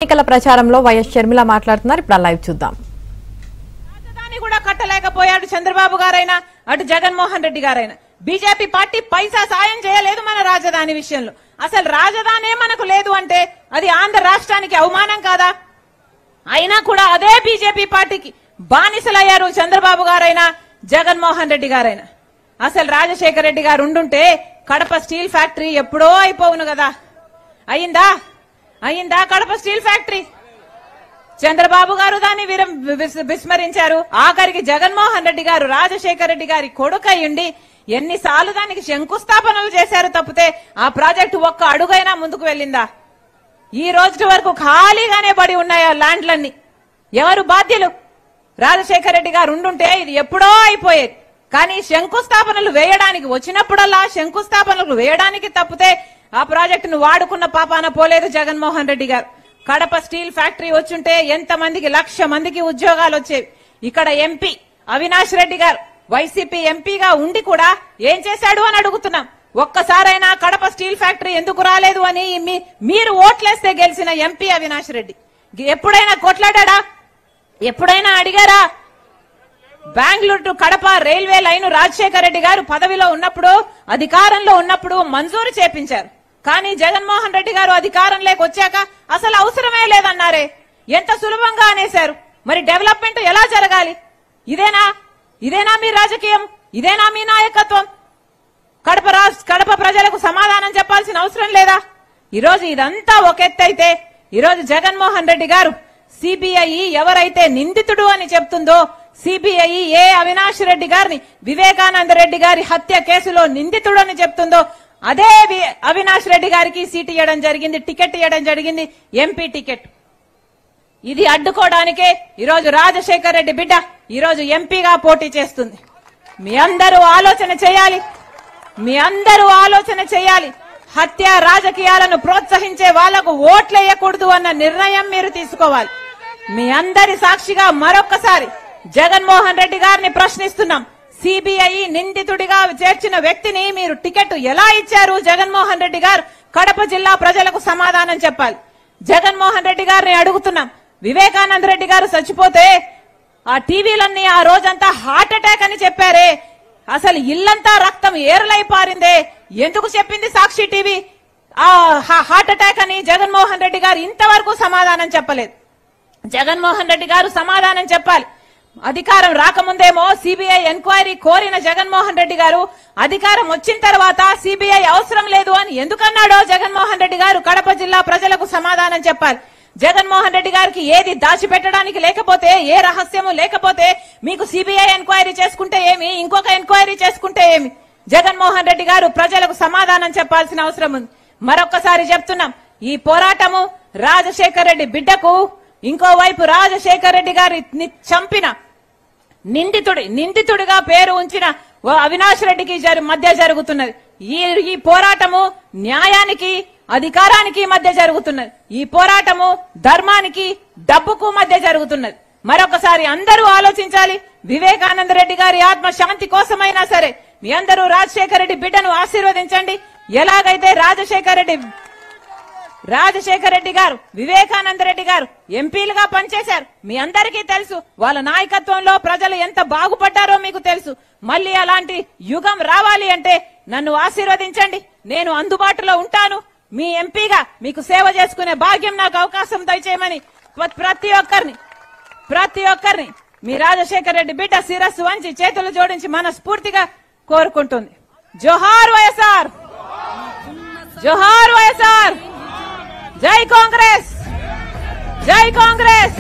ఎన్నికల ప్రచారంలో వైఎస్ షర్మిల మాట్లాడుతున్నారు. ఇప్పుడు లైవ్ చూద్దాం. రాజధాని కూడా కట్టలేకపోయాడు చంద్రబాబు గారైనా అటు జగన్మోహన్ రెడ్డి గారైనా. బీజేపీ పార్టీ పైసా సాయం చేయలేదు మన రాజధాని విషయంలో. అసలు రాజధానే మనకు లేదు అంటే అది ఆంధ్ర రాష్ట్రానికి అవమానం కాదా? అయినా కూడా అదే బీజేపీ పార్టీకి బానిసలయ్యారు చంద్రబాబు గారైనా జగన్మోహన్ రెడ్డి గారైనా. అసలు రాజశేఖర రెడ్డి గారు ఉండుంటే కడప స్టీల్ ఫ్యాక్టరీ ఎప్పుడో అయిపోవును కదా. అయిందా కడప స్టీల్ ఫ్యాక్టరీ? చంద్రబాబు గారు దాన్ని విస్మరించారు. ఆఖరికి జగన్మోహన్ రెడ్డి గారు రాజశేఖర రెడ్డి గారి కొడుకయ్యుండి ఎన్నిసార్లు దానికి శంకుస్థాపనలు చేశారు తప్పితే ఆ ప్రాజెక్టు ఒక్క అడుగైనా ముందుకు వెళ్ళిందా? ఈ రోజు వరకు ఖాళీగానే పడి ఉన్నాయా ల్యాండ్లన్నీ? ఎవరు బాధ్యులు? రాజశేఖర రెడ్డి గారు ఉండుంటే ఇది ఎప్పుడో అయిపోయేది. కానీ శంకుస్థాపనలు వేయడానికి వచ్చినప్పుడల్లా శంకుస్థాపనలు వేయడానికి తప్పితే ఆ ప్రాజెక్టును వాడుకున్న పాపాన పోలేదు జగన్మోహన్ రెడ్డి గారు. కడప స్టీల్ ఫ్యాక్టరీ వచ్చుంటే ఎంతమందికి 1,00,000 మందికి ఉద్యోగాలు వచ్చేవి. ఇక్కడ ఎంపీ అవినాష్ రెడ్డి గారు వైసీపీ ఎంపీగా ఉండి కూడా ఏం చేశాడు అని అడుగుతున్నాం. ఒక్కసారైనా కడప స్టీల్ ఫ్యాక్టరీ ఎందుకు రాలేదు అని మీరు ఓట్లేస్తే గెలిచిన ఎంపీ అవినాష్ రెడ్డి ఎప్పుడైనా కొట్లాడా? ఎప్పుడైనా అడిగారా? Bengaluru to Kadapa railway line Rajasekhara Reddy గారు పదవిలో ఉన్నప్పుడు అధికారంలో ఉన్నప్పుడు మంజూరు చేపించారు. కానీ జగన్మోహన్ రెడ్డి గారు అధికారం లేకొచ్చాక అసలు అవసరమే లేదన్నారే. ఎంత సులభంగా అనేశారు. మరి డెవలప్మెంట్ ఎలా జరగాలి? ఇదేనా మీ రాజకీయం? ఇదేనా మీ నాయకత్వం? కడప ప్రజలకు సమాధానం చెప్పాల్సిన అవసరం లేదా? ఈరోజు ఇదంతా ఒక ఎత్తైతే ఈరోజు జగన్మోహన్ రెడ్డి గారు సిబిఐ ఎవరైతే నిందితుడు అని చెప్తుందో, సిబిఐ ఏ అవినాష్ రెడ్డి గారిని వివేకానంద రెడ్డి గారి హత్య కేసులో నిందితుడు అని చెప్తుందో అదే అవినాష్ రెడ్డి గారికి సీట్ ఇవ్వడం జరిగింది, టికెట్ ఇవ్వడం జరిగింది, ఎంపీ టికెట్. ఇది అడ్డుకోవడానికే ఈరోజు రాజశేఖర రెడ్డి బిడ్డ ఈరోజు ఎంపీగా పోటీ చేస్తుంది. మీ అందరూ ఆలోచన చేయాలి. హత్య రాజకీయాలను ప్రోత్సహించే వాళ్లకు ఓట్లేయకూడదు అన్న నిర్ణయం మీరు తీసుకోవాలి. మీ అందరి సాక్షిగా మరొక్కసారి జగన్మోహన్ రెడ్డి గారిని ప్రశ్నిస్తున్నాం. సిబిఐ నిందితుడిగా చేర్చిన వ్యక్తిని మీరు టికెట్ ఎలా ఇచ్చారు? జగన్మోహన్ రెడ్డి గారు కడప జిల్లా ప్రజలకు సమాధానం చెప్పాలి. జగన్మోహన్ రెడ్డి గారిని అడుగుతున్నాం. వివేకానంద రెడ్డి గారు చచ్చిపోతే ఆ టీవీలన్నీ ఆ రోజంతా హార్ట్ అటాక్ అని చెప్పారే, అసలు ఇల్లంతా రక్తం ఏరులై పారిందే. ఎందుకు చెప్పింది సాక్షి టీవీ ఆ హార్ట్ అటాక్ అని? జగన్మోహన్ రెడ్డి గారు ఇంతవరకు సమాధానం చెప్పలేదు. జగన్మోహన్ రెడ్డి గారు సమాధానం చెప్పాలి. అధికారం రాకముందేమో సిబిఐ ఎంక్వైరీ కోరిన జగన్మోహన్ రెడ్డి గారు అధికారం వచ్చిన తర్వాత సిబిఐ అవసరం లేదు అని ఎందుకన్నాడో జగన్మోహన్ రెడ్డి గారు కడప జిల్లా ప్రజలకు సమాధానం చెప్పాలి. జగన్మోహన్ రెడ్డి గారికి ఏది దాచిపెట్టడానికి లేకపోతే, ఏ రహస్యము లేకపోతే మీకు సిబిఐ ఎంక్వైరీ చేసుకుంటే ఏమి, ఇంకొక ఎంక్వైరీ చేసుకుంటే ఏమి? జగన్మోహన్ రెడ్డి గారు ప్రజలకు సమాధానం చెప్పాల్సిన అవసరం ఉంది. మరొక్కసారి చెప్తున్నాం, ఈ పోరాటము రాజశేఖర రెడ్డి బిడ్డకు, ఇంకోవైపు రాజశేఖర రెడ్డి గారిని చంపిన నిందితుడిగా పేరు ఉంచిన అవినాష్ రెడ్డికి మధ్య జరుగుతున్నది. ఈ పోరాటము న్యాయానికి అధికారానికి మధ్య జరుగుతున్నది. ఈ పోరాటము ధర్మానికి డబ్బుకు మధ్య జరుగుతున్నది. మరొకసారి అందరూ ఆలోచించాలి. వివేకానంద రెడ్డి గారి ఆత్మ శాంతి కోసమైనా సరే మీ అందరూ రాజశేఖర రెడ్డి బిడ్డను ఆశీర్వదించండి. ఎలాగైతే రాజశేఖర రెడ్డి గారు వివేకానంద రెడ్డి గారు ఎంపీలుగా పనిచేశారు. మీ అందరికీ తెలుసు. వాళ్ళ నాయకత్వంలో ప్రజలు ఎంత బాగుపడ్డారో మీకు తెలుసు. మళ్ళీ అలాంటి యుగం రావాలి అంటే నన్ను ఆశీర్వదించండి. నేను అందుబాటులో ఉంటాను. మీ ఎంపీగా మీకు సేవ చేసుకునే భాగ్యం నాకు అవకాశం దయచేయమని ప్రతి ఒక్కరిని మీ రాజశేఖర రెడ్డి బిడ్డ శిరస్సు వంచి చేతులు జోడించి మనస్ఫూర్తిగా కోరుకుంటుంది. జోహార్ వైఎస్ఆర్, జోహార్ వైఎస్ఆర్, జై కాంగ్రెస్, జై కాంగ్రెస్.